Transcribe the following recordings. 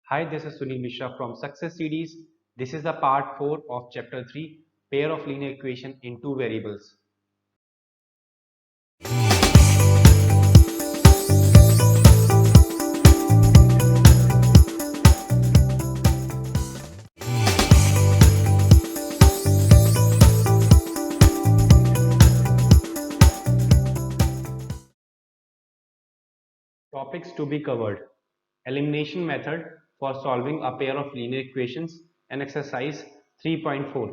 Hi, this is Sunil Mishra from Success Series. This is the part 4 of chapter 3, pair of linear equation in two variables. Topics to be covered: elimination method for solving a pair of linear equations and exercise 3.4.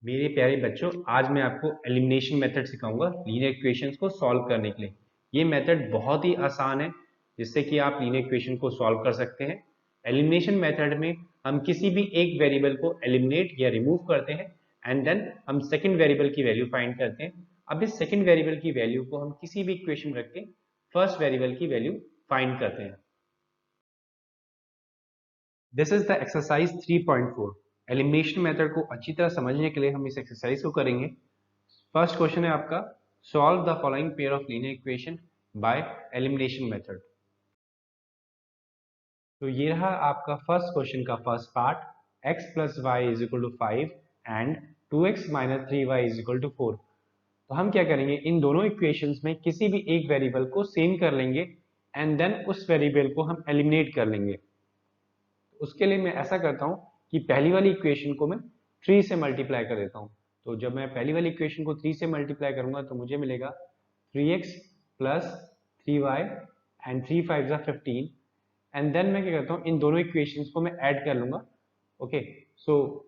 मेरे प्यारे बच्चों, आज मैं आपको elimination method सिखाऊंगा linear equations को solve करने के लिए। ये मेथड बहुत ही आसान है जिससे कि आप लीनियर इक्वेशन को सॉल्व कर सकते हैं। एलिमिनेशन मेथड में हम किसी भी एक वेरिएबल को एलिमिनेट या रिमूव करते हैं एंड देन हम सेकंड वेरिएबल की वैल्यू फाइंड करते हैं। अब इस सेकंड वेरिएबल की वैल्यू को हम किसी भी इक्वेशन में रख के फर्स्ट वेरिएबल की वैल्यू फाइंड करते हैं। This is the exercise 3.4। Elimination method को अच्छी तरह समझने के लिए हम इस एक्सरसाइज को करेंगे। फर्स्ट क्वेश्चन है आपका, solve the following pair of linear equation by elimination method. तो ये रहा आपका फर्स्ट क्वेश्चन का first part, x plus y is equal to 5 and 2x minus 3y is equal to 4। तो हम क्या करेंगे, इन दोनों इक्वेशंस में किसी भी एक वेरिएबल को सेम कर लेंगे एंड देन उस वेरिएबल को हम एलिमिनेट कर लेंगे। उसके लिए मैं ऐसा करता हूँ कि पहली वाली इक्वेशन को मैं 3 से मल्टीप्लाई कर देता हूँ। तो जब मैं पहली वाली इक्वेशन को 3 से मल्टीप्लाई करूंगा तो मुझे मिलेगा 3x प्लस 3y एंड 3 5 जा 15 एंड देन मैं क्या करता हूँ, इन दोनों इक्वेशंस को मैं ऐड कर लूंगा। Okay, so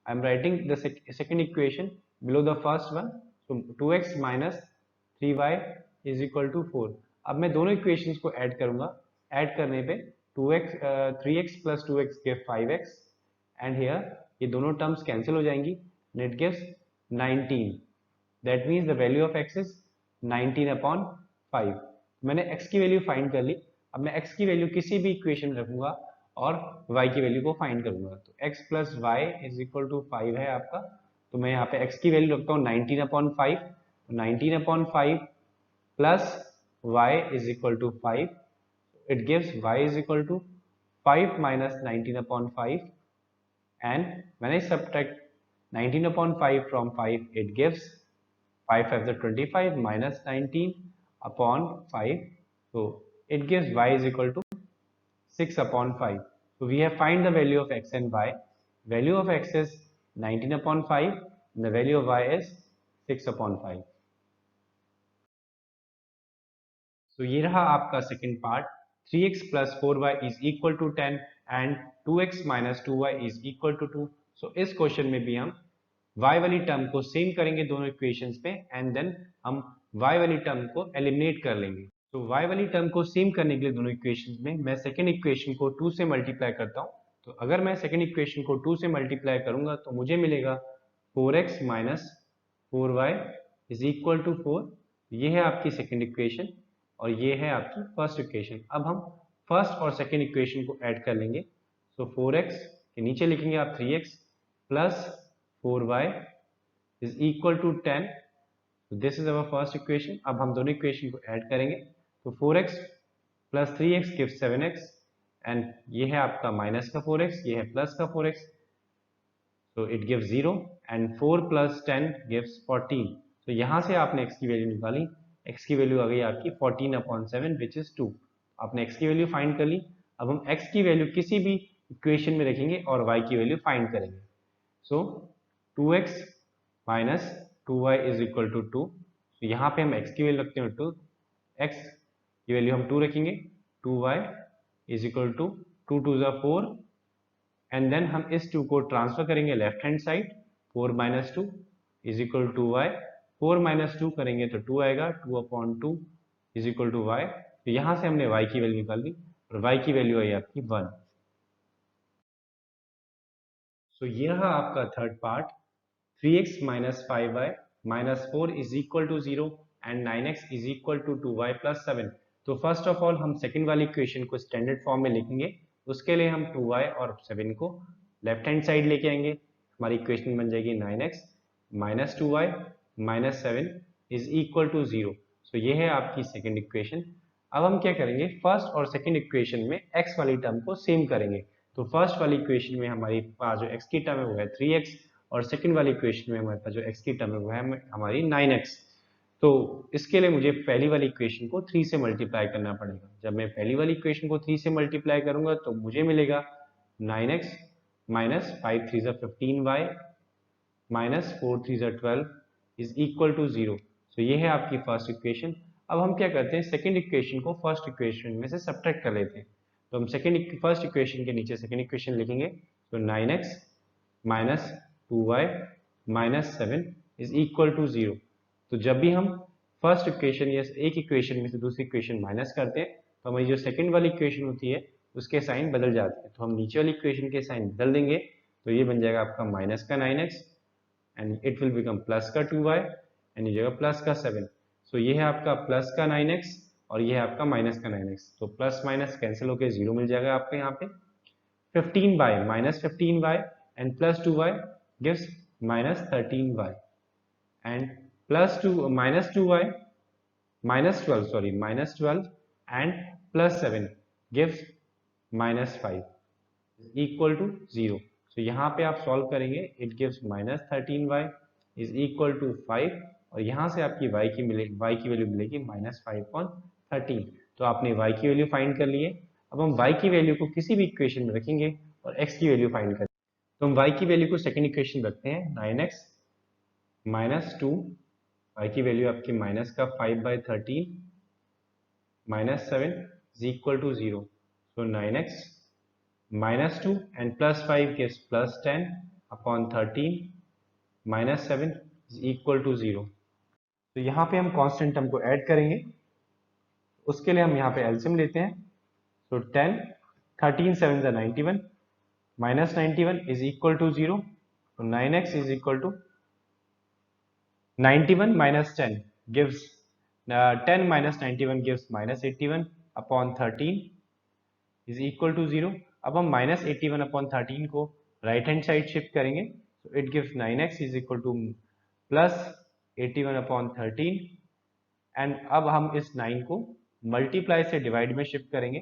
I am writing the second equation below the first one. So 2x minus 3y is equal to 4। अब मैं दोनों इक्वेशंस को ऐड करूंगा। ऐड करने पे 3x plus 2x give 5x and here ये दोनों टर्म्स कैंसिल हो जाएंगी and it gives 19. That means the value of x is 19 upon 5. मैंने x की वैल्यू फाइंड कर ली। अब मैं x की वैल्यू किसी भी इक्वेशन में रखूंगा और y की वैल्यू को फाइंड करूंगा। तो x plus y is equal to 5 है आपका। तो मैं यहाँ पे x की वैल्यू रखता हूँ 19 upon 5। 19 upon 5 plus y is equal to 5। It gives y is equal to 5 minus 19 upon 5, and when I subtract 19 upon 5 from 5, it gives 5 5 is 25 minus 19 upon 5, so it gives y is equal to 6 upon 5. So we have find the value of x and y. Value of x is 19 upon 5 and the value of y is 6 upon 5. So ये रहा आपका second part, 3x plus 4y is equal to 10 and 2x minus 2y is equal to 2. So इस question में भी हम y वाली term को same करेंगे दोनों इक्वेशंस पे एंड देन हम y वाली टर्म को एलिमिनेट कर लेंगे। तो y वाली टर्म को सेम करने के लिए दोनों इक्वेशंस में मैं सेकंड इक्वेशन को 2 से मल्टीप्लाई करता हूँ। तो अगर मैं सेकंड इक्वेशन को 2 से मल्टीप्लाई करूंगा तो मुझे मिलेगा 4x minus 4y is equal to 4। ये है आपकी सेकंड इक्वेशन और ये है आपकी फर्स्ट इक्वेशन। अब हम फर्स्ट और सेकंड इक्वेशन को ऐड कर लेंगे। सो 4x के नीचे लिखेंगे आप 3x plus 4y is equal to 10। This is our first equation. अब हम दोनों इक्वेशन को ऐड करेंगे। तो 4x plus 3x gives 7x and ये है आपका माइनस का 4x, ये है प्लस का 4x, so it gives 0 and 4 plus 10 gives 14. तो यहाँ से आपने x की वैल्यू निकाली। x की वैल्यू आ गई आपकी 14 अपॉन 7 विच इज 2। आपने x की वैल्यू फाइंड कर ली। अब हम x की वैल्यू किसी भी इक्वेशन में रखेंगे और y की वैल्यू फाइंड करेंगे। So 2x minus 2y is equal to 2। तो यहाँ पे हम x की वैल्यू रखते हैं 2, x की वैल्यू हम 2 रखेंगे, 2y इज इक्वल टू 2 2 जा 4 एंड देन हम इस 2 को ट्रांसफर करेंगे left hand side. 4 minus 2 is equal to y। 4 minus 2 करेंगे तो 2 आएगा, 2 upon 2 is equal to y। तो यहाँ से हमने y की वैल्यू निकाल ली और y की वैल्यू आई आपकी 1। सो ये रहा आपका third part, 3x minus 5y minus 4 is equal to 0 and 9x is equal to 2y plus 7। तो फर्स्ट ऑफ ऑल हम सेकेंड वाली इक्वेशन को स्टैंडर्ड फॉर्म में लिखेंगे। उसके लिए हम 2y और 7 को लेफ्ट हैंड साइड लेके आएंगे। हमारी इक्वेशन बन जाएगी 9x minus 2y minus 7 is equal to 0। So ये है आपकी सेकेंड इक्वेशन। अब हम क्या करेंगे, फर्स्ट और सेकंड इक्वेशन में x वाली टर्म को सेम करेंगे। तो फर्स्ट वाली इक्वेशन में हमारी पास जो x की टर्म है वो है 3x, और सेकंड वाली इक्वेशन में हमारे पास जो x की टर्म है वो है हमारी 9x। तो इसके लिए मुझे पहली वाली इक्वेशन को 3 से मल्टीप्लाई करना पड़ेगा। जब मैं पहली वाली इक्वेशन को 3 से मल्टीप्लाई करूंगा तो मुझे मिलेगा 9x minus 5 3 15y minus 4 3 12 is equal to 0। तो ये है आपकी फर्स्ट इक्वेशन। अब हम क्या करते हैं, सेकंड इक्वेशन को फर्स्ट इक्वेशन में से सब्ट्रैक्ट कर लेते हैं। तो हम फर्स्ट इक्वेशन के नीचे सेकंड इक्वेशन लिखेंगे। तो 9x minus 2y minus 7 is equal to 0। तो जब भी हम फर्स्ट इक्वेशन या एक इक्वेशन में से दूसरी इक्वेशन माइनस करते हैं तो हमारी जो सेकंड वाली इक्वेशन होती है उसके साइन बदल जाते हैं। तो हम नीचे वाली इक्वेशन के साइन बदल देंगे, तो ये बन जाएगा आपका माइनस का 9x and it will become plus का 2y एंड ये जगह प्लस का 7। सो ये है आपका प्लस का 9x और ये है आपका माइनस का 9x। तो प्लस माइनस कैंसिल होकर 0 मिल जाएगा आपको यहाँ पे। 15y minus 15y and plus 2y gives minus 13y and plus 2 minus 2y minus 12 sorry minus 12 and plus 7 gives minus 5 equal to 0। तो यहाँ पे आप सॉल्व करेंगे, it gives minus 13y is equal to 5 और यहाँ से आपकी y की वैल्यू मिलेगी माइनस 5/13। तो आपने y की वैल्यू फाइंड कर लिए। अब हम y की वैल्यू को किसी भी इक्वेशन में रखेंगे और x की वैल्यू फाइंड करेंगे। तो हम y की वैल्यू को सेकंड इक्वेशन रखते हैं, 9x माइनस 2, y की वैल्यू आपकी माइनस का 5/13 minus 7 is equal to 0। So 9x minus 2 and plus 5 gives plus 10 upon 13 minus 7 is equal to 0। तो यहाँ पे हम कांस्टेंट टर्म को ऐड करेंगे, उसके लिए हम यहाँ पे एलसीएम लेते हैं। तो 10 13 7 is 91 minus 91 is equal to 0। तो 9x is equal to 91 minus 10 gives 10 minus 91 gives minus 81 upon 13 is equal to 0। अब हम माइनस 81 अपॉन 13 को राइट हैंड साइड शिफ्ट करेंगे, तो it gives 9x is equal two plus 81 upon 13 and अब हम इस 9 को मल्टीप्लाई से डिवाइड में शिफ्ट करेंगे,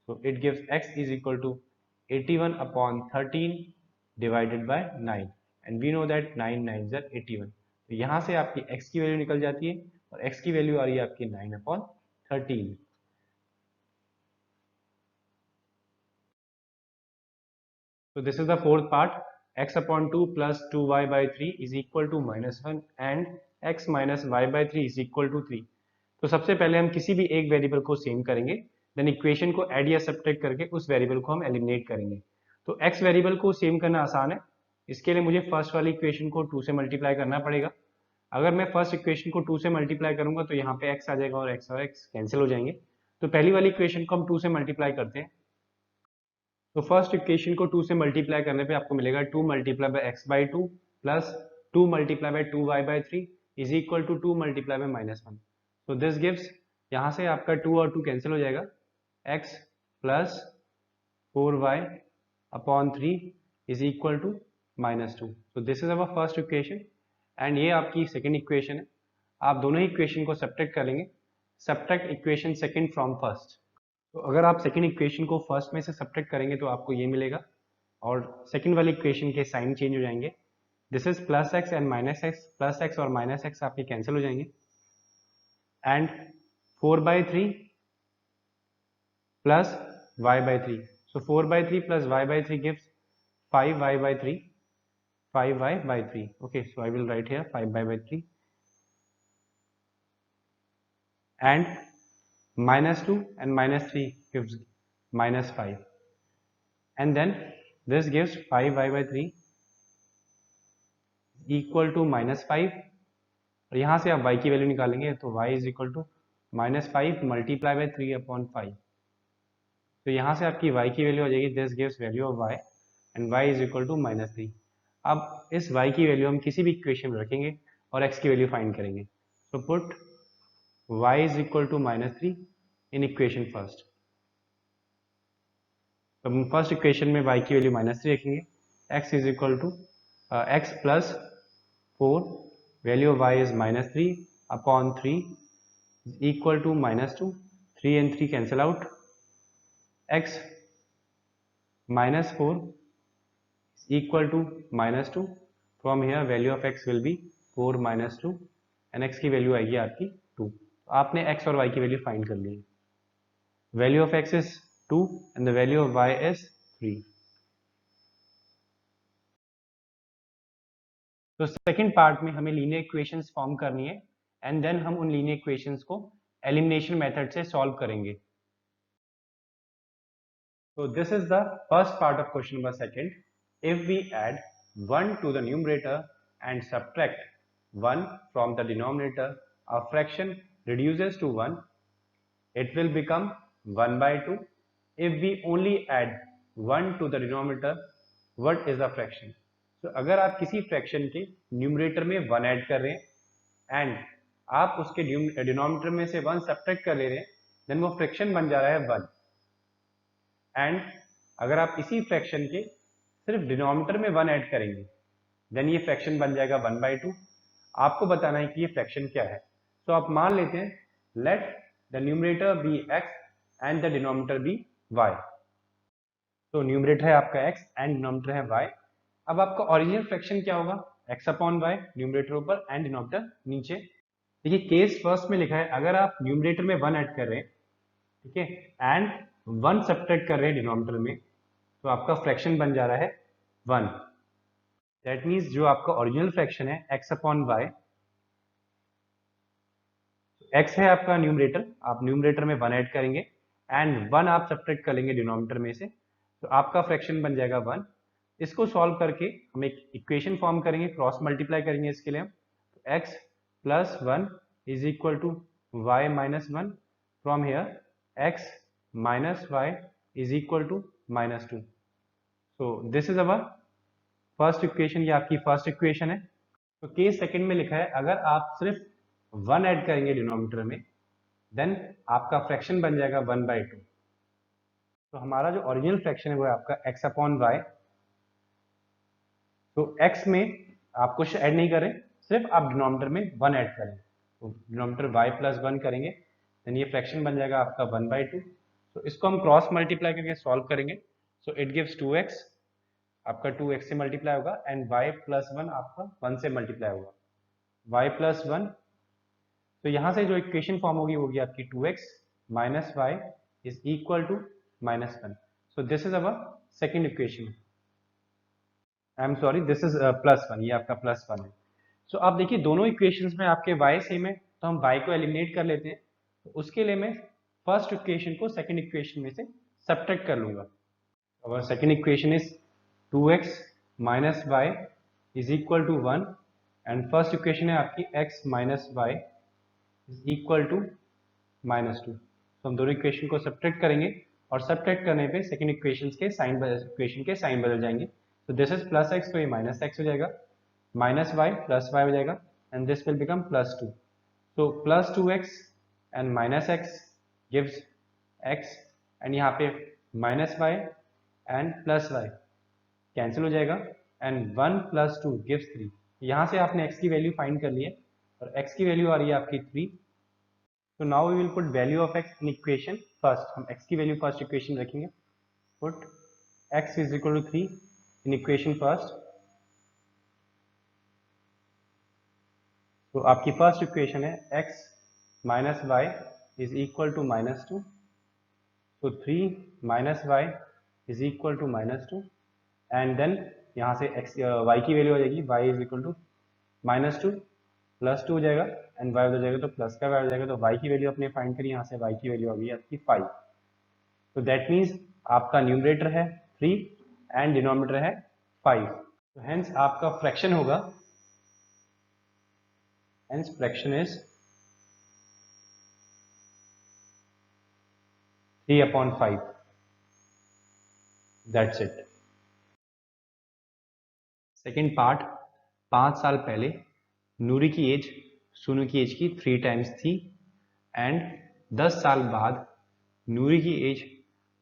तो it gives x is equal to 81 upon 13 divided by 9 and we know that 9 9 are 81। तो यहाँ से आपकी x की वैल्यू निकल जाती है और x की वैल्यू आ रही है आपकी 9 upon 13। So this is the fourth part, x upon 2 plus 2y by 3 is equal to minus 1 and x minus y by 3 is equal to 3। तो सबसे पहले हम किसी भी एक वेरिएबल को सेम करेंगे, देन इक्वेशन को ऐड या सब्ट्रैक्ट करके उस वेरिएबल को हम एलिमिनेट करेंगे। तो x वेरिएबल को सेम करना आसान है, इसके लिए मुझे फर्स्ट वाली इक्वेशन को 2 से मल्टीप्लाई करना पड़ेगा। अगर मैं फर्स्ट इक्वेशन को 2 से मल्टीप्लाई करूंगा तो यहाँ पे x आ जाएगा और x कैंसिल हो जाएंगे। तो पहली वाली इक्वेशन को हम 2 से मल्टीप्लाई करते हैं। तो फर्स्ट इक्वेशन को 2 से मल्टीप्लाई करने पे आपको मिलेगा 2 multiply by x by 2 plus 2 multiply by 2y by 3 is equal to 2 multiply by minus 1। So this gives, यहाँ से आपका 2 और 2 कैंसिल हो जाएगा, x plus 4y upon 3 is equal to minus 2। तो this is our first equation and ये आपकी second equation है। आप दोनों ही इक्वेशन को सब्ट्रैक्ट कर लेंगे, subtract equation second from first. तो अगर आप सेकेंड इक्वेशन को फर्स्ट में से सब्ट्रैक्ट करेंगे तो आपको ये मिलेगा और सेकेंड वाली इक्वेशन के साइन चेंज हो जाएंगे। This is plus x and minus x, plus x और माइनस एक्स आपके कैंसिल हो जाएंगे and 4/3 plus y/3। So 4/3 plus y/3 gives 5y/3, 5y/3। Okay, so I will write here 5y/3 and minus 2 and minus 3 gives minus 5 and then this gives 5y/3 equal to minus 5 और यहाँ से आप y की value निकालेंगे तो y is equal to minus 5 multiply by 3 upon 5। तो यहाँ से आपकी y की वैल्यू आ जाएगी, this gives value of y and y is equal to minus 3। अब इस y की वैल्यू हम किसी भी इक्वेशन में रखेंगे और x की वैल्यू फाइंड करेंगे। तो put y is equal to minus 3 in equation first। तो हम फर्स्ट इक्वेशन में y की वैल्यू माइनस 3 रखेंगे, x is equal to x plus 4, value of y is minus 3 upon 3 equal to minus 2। 3 and 3 cancel out. X minus 4 is equal to minus 2. From here value of x will be 4 minus 2 and x की value आएगी आपकी 2. तो आपने x और y की value find कर ली है. Value of x is 2 and the value of y is 3. तो सेकंड पार्ट में हमें लीनियर इक्वेशंस फॉर्म करनी है एंड देन हम उन लीनियर इक्वेशंस को एलिमिनेशन मेथड से सॉल्व करेंगे. So this is the first part of question number second. If we add 1 to the numerator and subtract 1 from the denominator, a fraction reduces to 1. It will become 1 by 2. If we only add 1 to the denominator, what is the fraction? So अगर आप किसी fraction के numerator में 1 add कर रहे हैं and आप उसके डिनोमिनेटर में से 1 सब्ट्रैक्ट कर ले रहे हैं, देन वो फ्रैक्शन बन जा रहा है 1. एंड अगर आप इसी फ्रैक्शन के सिर्फ डिनोमिनेटर में 1 ऐड करेंगे, देन ये फ्रैक्शन बन जाएगा 1 by 2. आपको बताना है कि ये फ्रैक्शन क्या है. तो आप मान लेते हैं let the numerator be x and the denominator be y. तो न्यूमरेटर है आपका x एंड डिनोमिनेटर है y. अब आपका ओरिजिनल फ्रैक्शन क्या होगा? x अपॉन y, न्यूमरेटर ऊपर एंड डिनोमिनेटर नीचे. देखिए केस फर्स्ट में लिखा है अगर आप न्यूमरेटर में 1 ऐड कर रहे हैं, ठीक है, एंड 1 सब्ट्रैक्ट कर रहे हैं डिनोमिनेटर में, तो आपका फ्रैक्शन बन जा रहा है 1. दैट मीन्स जो आपका ओरिजिनल फ्रैक्शन है x अपॉन y, x है आपका न्यूमरेटर, आप न्यूमरेटर में 1 ऐड करेंगे एंड 1 आप सब्ट्रैक्ट कर लेंगे डिनोमिनेटर में से, तो आपका फ्रैक्शन बन जाएगा 1. इसको सॉल्व करके हम एक इक्वेशन फॉर्म करेंगे, क्रॉस मल्टीप्लाई करेंगे इसके लिए हम. तो x plus 1 is equal to y minus 1. From here x minus y is equal to minus 2. So this is our first equation. ये आपकी फर्स्ट इक्वेशन है. तो केस सेकंड में लिखा है अगर आप सिर्फ 1 ऐड करेंगे डिनोमिनेटर में, देन आपका फ्रैक्शन बन जाएगा 1 by 2. तो हमारा जो ओरिजिनल फ्रैक्शन है वो है आपका x अपॉन y. तो x में आप कुछ ऐड नहीं करें, सिर्फ आप डिनोमिनेटर में 1 ऐड करें. तो डिनोमिनेटर y प्लस 1 करेंगे, देन ये फ्रैक्शन बन जाएगा आपका 1 by 2. तो इसको हम क्रॉस मल्टीप्लाई करके सॉल्व करेंगे. सो इट गिव्स 2x, आपका 2x से मल्टीप्लाई होगा एंड y प्लस 1 आपका 1 से मल्टीप्लाई होगा. y प्लस 1, तो यहाँ से जो इक्वेशन फॉर्म होगी वो होगी आपकी 2x minus y is equal to minus 1. So this is our second equation. I am sorry, this is plus 1, ये आपका प्लस 1 है. सो आप देखिए दोनों इक्वेशंस में आपके y सेम है, तो हम y को एलिमिनेट कर लेते हैं. तो उसके लिए मैं फर्स्ट इक्वेशन को सेकंड इक्वेशन में से सब्ट्रैक्ट कर लूंगा. और second equation is 2x minus y is equal to 1 and first equation है आपकी x minus y is equal to minus 2. तो हम दोनों इक्वेशन को सब्ट्रैक्ट करेंगे और सब्ट्रैक्ट करने पे सेकंड इक्वेशन के साइन बदल जाएंगे. तो दिस इज प्लस x, तो ये माइनस x हो जाएगा, माइनस y प्लस y हो जाएगा and this will become plus 2. So plus 2x and minus x gives x and यहाँ पे minus y and plus y cancel हो जाएगा एंड 1 प्लस 2 गिव्स 3. यहाँ से आपने x की वैल्यू फाइंड कर ली है और x की वैल्यू आ रही है आपकी 3. तो now we will put value of x in equation first. हम x की वैल्यू फर्स्ट इक्वेशन रखेंगे. Put x is equal to 3 in equation first. तो आपकी फर्स्ट इक्वेशन है x minus y is equal to minus 2. तो 3 minus y is equal to minus 2 and then यहाँ से x y की value आ जाएगी, y is equal to minus 2 plus 2 हो जाएगा एंड y हो जाएगा तो प्लस का y हो जाएगा. तो y की वैल्यू आपने फाइंड करी, यहाँ से y की वैल्यू आ गई आपकी 5. तो दैट मीन्स आपका न्यूमरेटर है 3 एंड डिनोमिनेटर है 5. तो हेंस आपका फ्रैक्शन होगा, hence fraction is 3/5. That's it. Second part. 5 साल पहले नूरी की एज सोनू की एज की 3 टाइम्स थी एंड 10 साल बाद नूरी की एज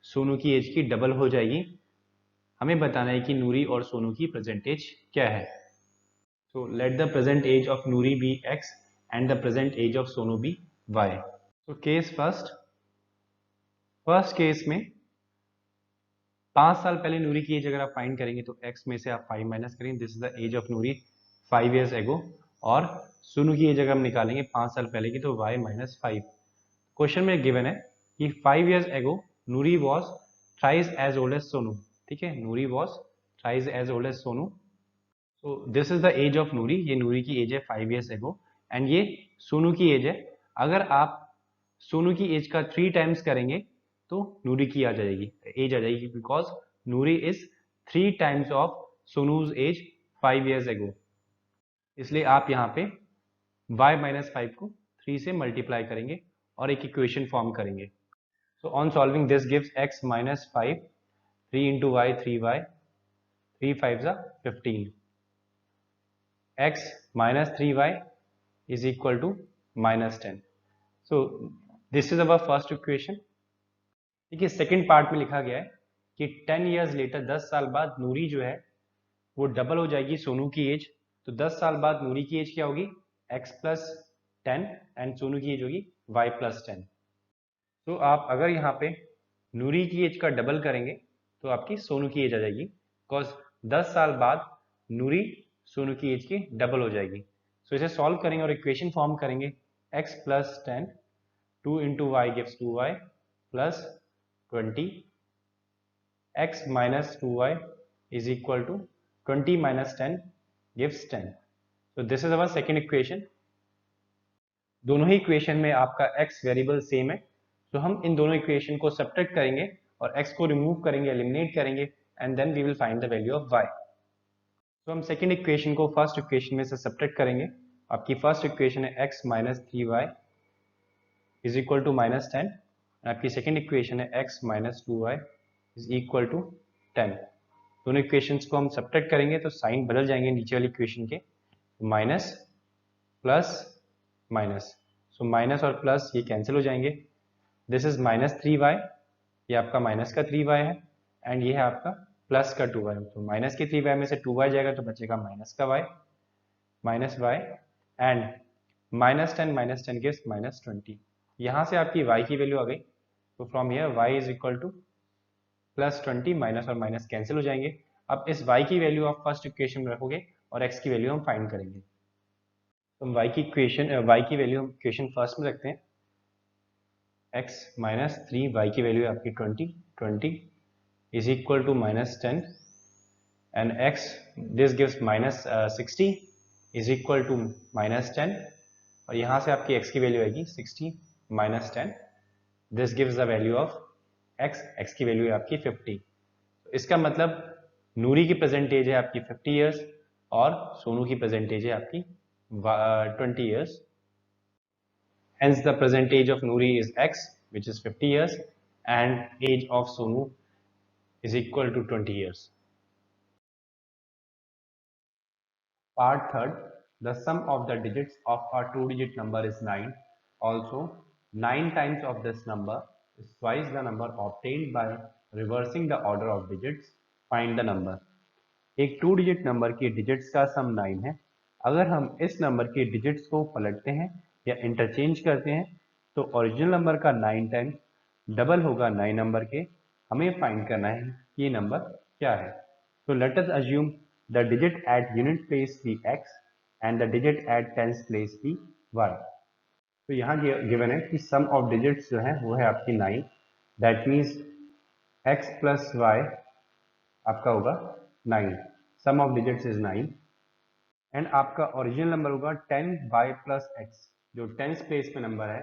सोनू की एज की डबल हो जाएगी. हमें बताना है कि नूरी और सोनू की प्रेजेंट एज क्या है. So let the present age of Noori be x and the present age of Sonu be y. So case first, first case में 5 साल पहले नूरी की एज अगर आप फाइंड करेंगे तो x में से आप 5 माइनस करेंगे, this is the age of Noori 5 years ago। और सोनू की एज अगर हम निकालेंगे 5 साल पहले की तो y माइनस 5। क्वेश्चन में गिवन है कि 5 years ago Noori was thrice as old as Sonu. ठीक है, Noori was thrice as old as Sonu. तो this is the age of Noori, ये नूरी की एज है 5 years ago एंड ये सोनू की एज है। अगर आप सोनू की एज का 3 टाइम्स करेंगे तो नूरी की आ जाएगी, एज आ जाएगी, because Noori is 3 times of Sonu's age 5 years ago। इसलिए आप यहाँ पे y माइनस 5 को 3 से मल्टीप्लाई करेंगे और एक इक्वेशन फॉर्म करेंगे। So on solving this gives x minus 5, 3 into y 3y, 3 5 15, x minus 3y is equal to minus 10। So this is our first equation। देखिए सेकंड पार्ट में लिखा गया है कि 10 years later 10 साल बाद नूरी जो है वो डबल हो जाएगी सोनू की एज। तो 10 साल बाद नूरी की एज क्या होगी, x प्लस 10 एंड सोनू की एज होगी y प्लस 10। तो आप अगर यहाँ पे नूरी की एज का डबल करेंगे तो आपकी सोनू की एज आ जाएगी, बिकॉज 10 साल बाद नूरी सोनू की एज की डबल हो जाएगी। सो इसे सॉल्व करेंगे और इक्वेशन फॉर्म करेंगे, x plus 10, 2 into y gives 2y plus 20, x minus 2y is equal to 20 minus 10 gives 10। So this is our second equation। दोनों ही इक्वेशन में आपका x वेरिएबल सेम है, तो हम इन दोनों इक्वेशन को सब्ट्रैक्ट करेंगे और x को रिमूव करेंगे, एलिमिनेट करेंगे and then we will find the value of y। तो हम सेकंड इक्वेशन को फर्स्ट इक्वेशन में से सब्ट्रैक्ट करेंगे। आपकी फर्स्ट इक्वेशन है x minus 3y is equal to minus 10, आपकी सेकंड इक्वेशन है x minus 2y is equal to 10। दोनों इक्वेशंस को हम सब्ट्रैक्ट करेंगे तो साइन बदल जाएंगे नीचे वाली इक्वेशन के, minus plus minus. So minus और प्लस ये कैंसिल हो जाएंगे, दिस इज माइनस 3y, ये आपका माइनस का 3y है एंड ये है आपका प्लस का 2y। तो माइनस के 3y में से 2y जाएगा तो बचेगा माइनस का y, minus y and minus 10 gives minus 20। यहाँ से आपकी y की वैल्यू आ गई, तो from here y is equal two plus 20, minus और माइनस कैंसिल हो जाएंगे। अब इस y की वैल्यू आप फर्स्ट इक्वेशन में रखोगे और x की वैल्यू हम फाइंड करेंगे। तो हम y की वैल्यू हम इक्वेशन फर्स्ट में रखते हैं, x माइनस 3, y की वैल्यू है आपकी 20 is equal to minus 10 and x this gives minus 60 is equal to minus 10, और यहाँ से आपकी x की वैल्यू आएगी 60 minus 10, this gives the value of x की वैल्यू है आपकी 50। तो इसका मतलब नूरी की प्रेजेंट एज है आपकी 50 years और सोनू की प्रेजेंट एज है आपकी 20 years। Hence the present age of Noori is x, which is 50 years, and age of Sonu is equal to 20 years। Part third, the sum of the digits of a two-digit number is 9. Also, 9 times of this number is twice the number obtained by reversing the order of digits. Find the number। एक two digit number की digits का सम 9 है। अगर हम इस number की digits को पलटते हैं या इंटरचेंज करते हैं तो ओरिजिनल नंबर का 9 टाइम्स डबल होगा 9 नंबर के। हमें फाइंड करना है कि ये नंबर क्या है। तो let us assume the digit at unit place be x and the digit at tens place be y। तो यहाँ गिवन है कि सम ऑफ डिजिट्स जो है वो है आपकी 9, that means x plus y आपका होगा 9, सम ऑफ डिजिट्स इज 9 एंड आपका ओरिजिनल नंबर होगा 10y प्लस x। जो टेंस प्लेस पे नंबर है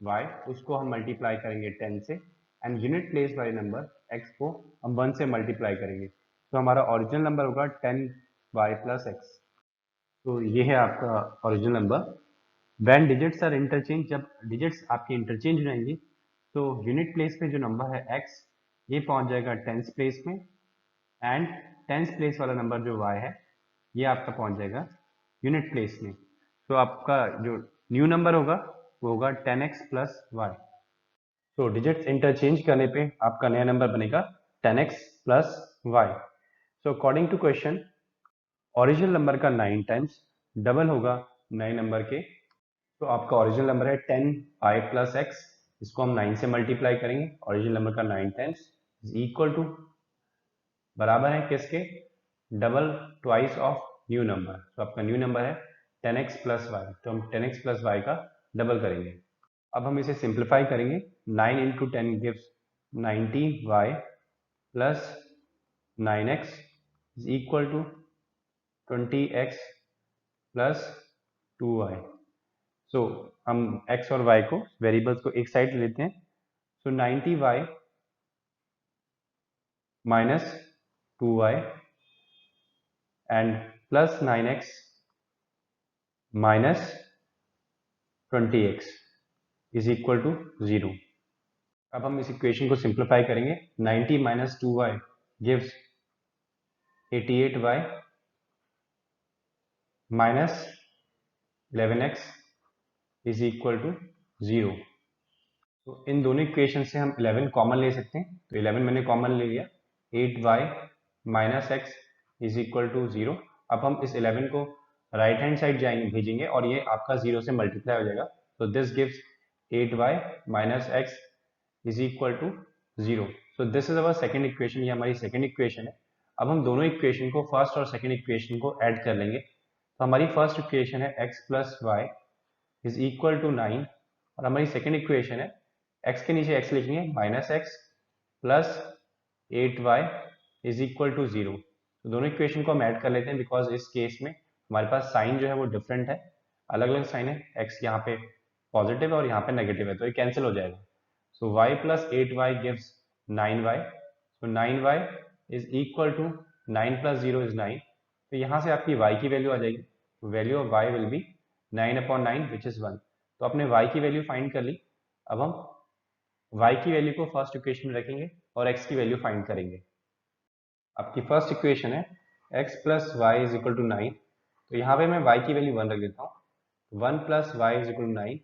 y उसको हम मल्टीप्लाई करेंगे 10 से एंड यूनिट प्लेस वाले नंबर x को हम 1 से मल्टीप्लाई करेंगे, तो हमारा ओरिजिनल नंबर होगा 10y प्लस x। तो ये है आपका original number. When digits are interchange, जब डिजिट्स आपकी इंटरचेंज हो जाएंगी तो यूनिट प्लेस पे जो नंबर है x ये पहुंच जाएगा टेंस प्लेस में एंड टेंस प्लेस वाला नंबर जो y है ये आपका पहुंच जाएगा यूनिट प्लेस में। तो आपका जो न्यू नंबर होगा वो होगा 10x प्लस y। तो डिजिट्स इंटरचेंज करने पे आपका नया नंबर बनेगा 10x plus y। So according to question original number का 9 टाइम्स डबल होगा नए नंबर के, तो आपका ओरिजिनल नंबर है 10y प्लस x इसको हम 9 से मल्टीप्लाई करेंगे, ओरिजिनल नंबर का 9 टाइम्स इज इक्वल टू, बराबर है किसके, double twice of new number. तो आपका न्यू नंबर है 10x प्लस वाई, तो हम 10x प्लस वाई का डबल करेंगे। अब हम इसे सिंप्लीफाई करेंगे, 9 into 10 gives 90y plus 9x is equal to 20x plus 2y। So हम x और y को, वेरिएबल्स को एक साइड लेते हैं। So 90y minus 2y and plus 9x minus 20x is equal to 0। अब हम इस इक्वेशन को सिंप्लीफाई करेंगे, 90 minus 2y gives 88y minus 11x is equal to 0। तो इन दोनों इक्वेशन से हम 11 कॉमन ले सकते हैं, तो 11 मैंने कॉमन ले लिया, 8y minus x is equal to 0। अब हम इस 11 को राइट हैंड साइड जाएंगे, भेजेंगे, और ये आपका 0 से मल्टीप्लाई हो जाएगा। तो this gives 8y minus x is equal to 0। So this is our second equation, ये हमारी सेकेंड इक्वेशन है। अब हम दोनों इक्वेशन को, फर्स्ट और सेकेंड इक्वेशन को ऐड कर लेंगे। तो हमारी फर्स्ट इक्वेशन है x plus y is equal to 9, और हमारी सेकेंड इक्वेशन है x के नीचे x लिखेंगे minus x plus 8y is equal to 0। तो दोनों इक्वेशन को हम ऐड कर लेते हैं, बिकॉज इस केस में हमारे पास साइन जो है वो डिफरेंट है, अलग अलग साइन है, x यहाँ पे पॉजिटिव है और यहाँ पे नेगेटिव है, तो ये कैंसिल हो जाएगा। So y plus 8y gives 9y, so 9y is equal to 9 plus 0 is 9। तो यहाँ से आपकी y की वैल्यू आ जाएगी, value of y will be 9/9 which is 1। तो आपने y की वैल्यू फाइंड कर ली। अब हम y की वैल्यू को फर्स्ट इक्वेशन में रखेंगे और x की वैल्यू फाइंड करेंगे। आपकी फर्स्ट इक्वेशन है x plus y is equal to 9, तो यहाँ पे मैं y की वैल्यू 1 रख देता हूँ। 1 plus y is equal to 9,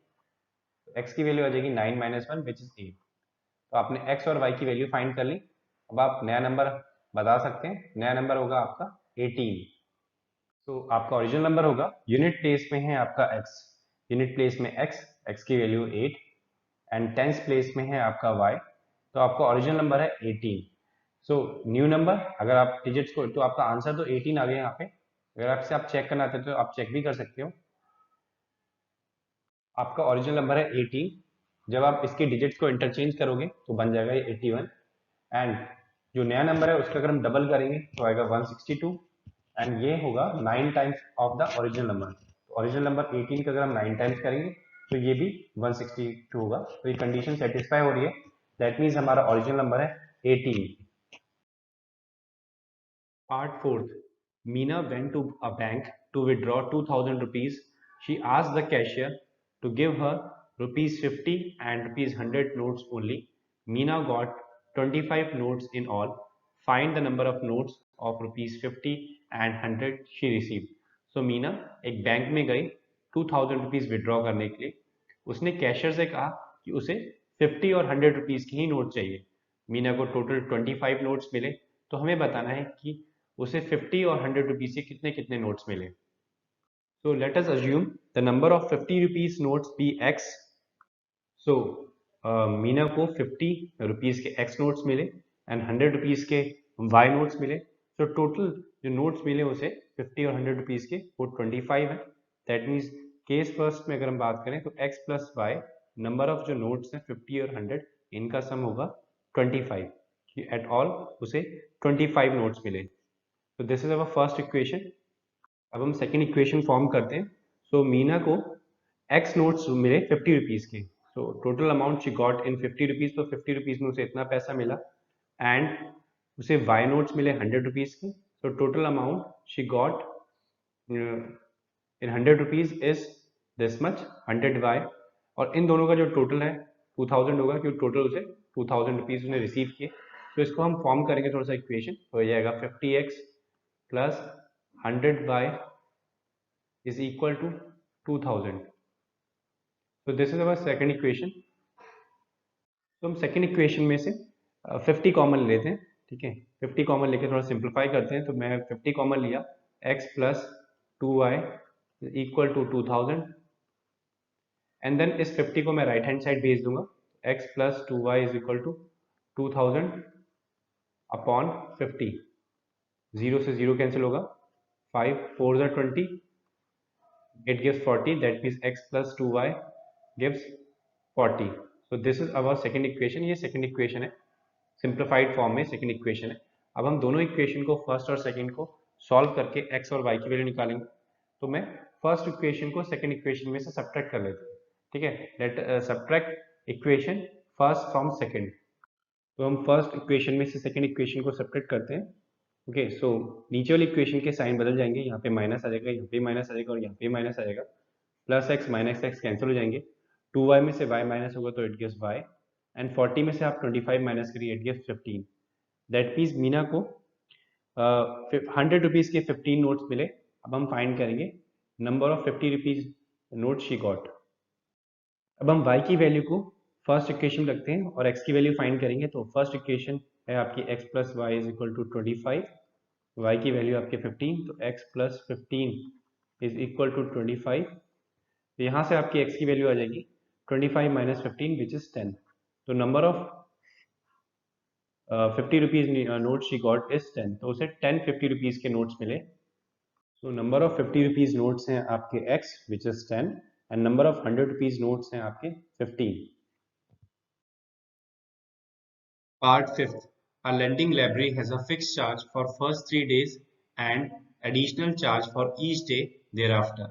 x की वैल्यू आ जाएगी 9 माइनस 1 विच इज 8। तो आपने x और y की वैल्यू फाइंड कर ली। अब आप नया नंबर बता सकते हैं, नया नंबर होगा आपका 18। तो आपका ओरिजिनल नंबर होगा, यूनिट प्लेस में है आपका x, यूनिट प्लेस में x की वैल्यू 8 एंड टेंस प्लेस में है आपका y, तो आपका ओरिजिनल नंबर है 18। सो न्यू नंबर, अगर आप डिजिट्स को, तो आपका आंसर तो 18 आ गया यहाँ पे। अगर आपसे आप चेक करना चाहते हो तो आप चेक भी कर सकते हो। आपका ओरिजिनल नंबर है 18, जब आप इसके डिजिट्स को इंटरचेंज करोगे तो बन जाएगा ये 81, एंड जो नया नंबर है उसका अगर हम डबल करेंगे तो आएगा 162, एंड ये होगा 9 times of the original number. Original number 18 का अगर हम 9 टाइम्स करेंगे तो ये भी 162 होगा। तो ये कंडीशन सेटिस्फाई हो रही है, दैट मीन्स हमारा ओरिजिनल नंबर है 18। Part 4th. Meena went to a bank to withdraw 2000 rupees. She asked the cashier to give her rupees 50 and rupees 100 notes only. Meena got 25 notes in all. Find the number of notes of rupees 50 and 100 she received. So Meena एक bank में गई 2000 rupees withdraw करने के लिए। उसने cashier से कहा कि उसे 50 और 100 रुपीज की ही नोट चाहिए। मीना को टोटल 25 नोट्स मिले, तो हमें बताना है कि उसे 50 और 100 रुपीज के कितने कितने नोट्स मिले। So let us assume the number of 50 rupees notes be x. So Meena को 50 रुपीज के x नोट्स मिले एंड 100 रुपीज के y नोट्स मिले। तो टोटल जो नोट्स मिले उसे 50 और 100 रुपीज के वो 25 है। दैट मीन्स केस फर्स्ट में अगर हम बात करें तो x plus y, number of जो नोट्स हैं 50 और 100, इनका सम होगा 25, कि एट ऑल उसे 25 नोट्स मिले। तो this is our first equation. अब हम सेकेंड इक्वेशन फॉर्म करते हैं। सो मीना को x नोट्स मिले 50 रुपीज के, so total amount she got in 50 rupees, तो 50 रुपीज में उसे इतना पैसा मिला, एंड उसे y नोट्स मिले 100 रुपीज के, तो total amount she got in 100 rupees is this much 100y, और इन दोनों का जो टोटल है 2000 होगा, क्योंकि टोटल उसे 2000 रुपीज उसने रिसीव किए। तो इसको हम फॉर्म करेंगे थोड़ा सा इक्वेशन, तो हो जाएगा 50x plus 100y is equal to 2000. So this is our second equation. तो हम सेकेंड इक्वेशन में से 50 कॉमन लेते हैं, ठीक है। 50 कॉमन लेके थोड़ा सिंप्लीफाई करते हैं, तो मैं 50 कॉमन लिया, x plus 2y equal to 2000, and then इस 50 को मैं राइट हैंड साइड भेज दूंगा। x plus 2y is equal to 2000 upon 50, 0 से 0 कैंसिल होगा, 5 4 ज़ा 20, it gives 40, that means x plus 2y gives 40. So this is our second equation. ये second equation है, simplified form में second equation है. अब हम दोनों equation को first और second को solve करके x और y की वैल्यू निकालेंगे. तो मैं first equation को second equation में से subtract कर लेता हूँ, ठीक है. Let subtract equation first from second. तो हम first equation में से second equation को subtract करते हैं. ओके सो नीचे वाली इक्वेशन के साइन बदल जाएंगे, यहाँ पे माइनस आ जाएगा, यहाँ पे माइनस आ जाएगा और यहाँ पे माइनस आ जाएगा. Plus x minus x cancel हो जाएंगे, 2y में से y माइनस होगा तो इट गिव्स y, एंड 40 में से आप 25 माइनस करिए, it gives 15. That means Meena को 100 रुपीज़ के 15 नोट्स मिले. अब हम फाइंड करेंगे number of 50 rupees note she got. अब हम y की वैल्यू को फर्स्ट इक्वेशन रखते हैं और x की वैल्यू फाइंड करेंगे. तो फर्स्ट इक्वेशन है आपकी x plus y is equal to 25, y की वैल्यू आपके 15, तो x plus 15 is equal to 25. तो यहाँ से आपकी x की वैल्यू आ जाएगी 25 माइनस 15 विच इज 10. तो number of 50 rupees note she got is 10. तो उसे 10 50 रुपीज के नोट्स मिले. तो नंबर ऑफ 50 रुपीज नोट्स हैं आपके x which is 10 and number of 100 rupees notes हैं आपके 15. Part 5. A lending library has a fixed charge for first 3 days and additional charge for each day thereafter.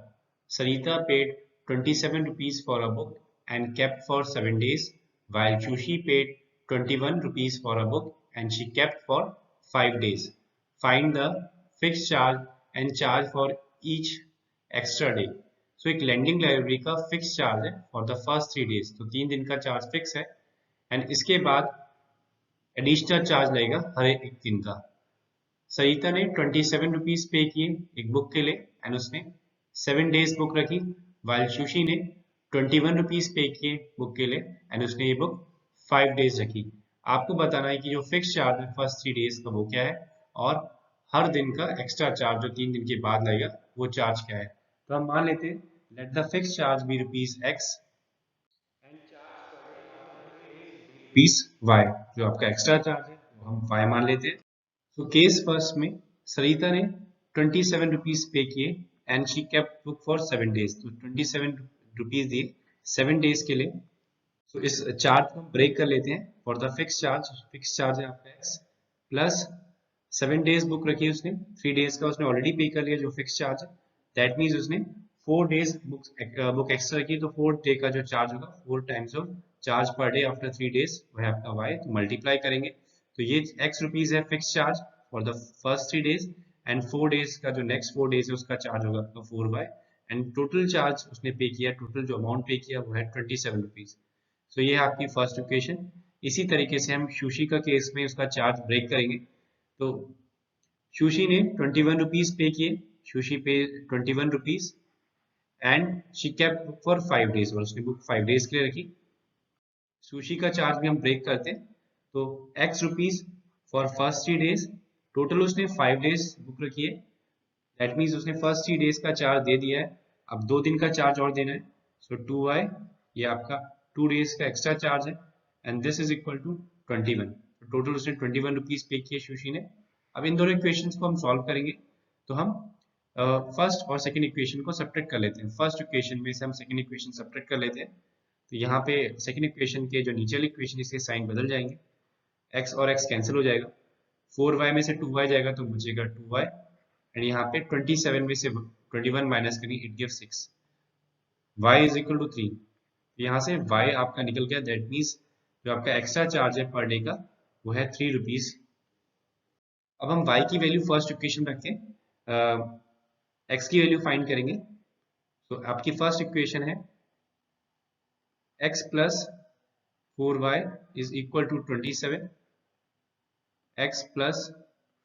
Sarita paid 27 rupees for a book and kept for 7 days, while Chushi paid 21 rupees for a book and she kept for 5 days. Find the fixed charge and charge for each extra day. So एक lending library का fixed charge है for the first 3 days. तो 3 दिन का charge fix है and इसके बाद additional charge लगेगा हर एक दिन का. सरिता ने 27 रुपीज पे किए एक बुक के लिए एंड उसने 7 डेज बुक रखी, वाइल सुशी ने 21 रुपीज पे किए बुक के लिए एंड उसने ये बुक 5 डेज रखी. आपको बताना है कि जो फिक्स चार्ज है फर्स्ट 3 डेज का वो क्या है और हर दिन का एक्स्ट्रा चार्ज जो 3 दिन के बाद लगेगा वो चार्ज क्या है. तो हम मान लेते हैं let the fix charge be rupees x rupees y. जो आपका एक्स्ट्रा चार्ज है वो हम वाई मान लेते हैं. तो केस फर्स्ट में सरिता ने 27 रुपीज पे किए and she kept book for 7 days. तो 27 रुपीज दिए 7 डेज के लिए. तो इस चार्ज को ब्रेक कर लेते हैं for the fix charge. Fix charge है आपका एक्स प्लस 7 डेज बुक रखी उसने, 3 डेज का उसने ऑलरेडी पे कर लिया जो फिक्स चार्ज है. दैट मीन्स उसने 4 डेज बुक एक्स्ट्रा रखी, तो 4 डे का जो चार्ज होगा 4 times of charge per day after 3 days वह आपका वाई. तो मल्टीप्लाई करेंगे तो ये एक्स रुपीज है fix charge for the first 3 days and 4 days का जो नेक्स्ट 4 डेज है उसका चार्ज होगा आपका 4 वाई एंड टोटल चार्ज उसने पे किया, टोटल जो अमाउंट पे किया वो है 27 रुपीज. सो ये है आपकी फर्स्ट इक्वेशन. इसी तरीके से हम सुशी का केस में उसका चार्ज ब्रेक करेंगे. तो सुशी ने 21 रुपीज पे किए, सुशी पे 21 rupees and she kept book for 5 days और उसने बुक 5 डेज के लिए रखी. सुशी का चार्ज भी हम ब्रेक करते हैं. तो x rupees for first 3 days, total उसने 5 डेज बुक रखी है. दैट मीन्स उसने फर्स्ट 3 डेज का चार्ज दे दिया है, अब 2 दिन का चार्ज और देना है. सो 2y ये आपका 2 डेज का एक्स्ट्रा चार्ज है and this is equal to 21. Total उसने 21 रुपीज पे किए सुशी ने. अब इन दोनों इक्वेशंस को हम सॉल्व करेंगे. तो हम फर्स्ट और सेकंड इक्वेशन को सब्ट्रैक्ट कर लेते हैं. फर्स्ट इक्वेशन में से हम सेकंड इक्वेशन सब्ट्रैक्ट कर लेते हैं. तो यहाँ पे सेकंड इक्वेशन के जो नीचे वाली इक्वेशन इसके साइन बदल जाएंगे, x और x कैंसिल हो जाएगा, 4y में से 2y जाएगा तो बचेगा 2y एंड यहाँ पे 27 में से 21 माइनस करेंगे it gives 6. y is equal to 3. यहाँ से y आपका निकल गया. दैट मीन्स जो आपका एक्स्ट्रा चार्ज है पर डे का वो है 3 रुपीज. अब हम y की वैल्यू फर्स्ट इक्वेशन रख के x की वैल्यू फाइंड करेंगे. तो आपकी फर्स्ट इक्वेशन है x plus 4y is equal to 27, x plus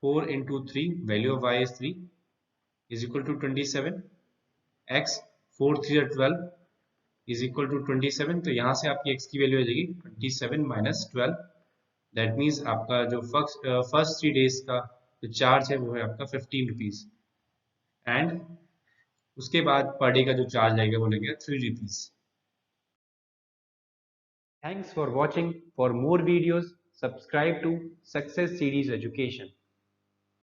4 into 3, value of y is 3, is equal to 27, x 4 3 are 12 is equal to 27. तो यहाँ से आपकी x की वैल्यू आ जाएगी 27 minus 12. दैट मीन्स आपका जो फर्स्ट 3 डेज का जो चार्ज है वो है आपका 15 रुपीज एंड उसके बाद पर डे का जो चार्ज लगेगा वो लगेगा 3 rupees. Thanks for watching. For more videos, subscribe to Success Series Education.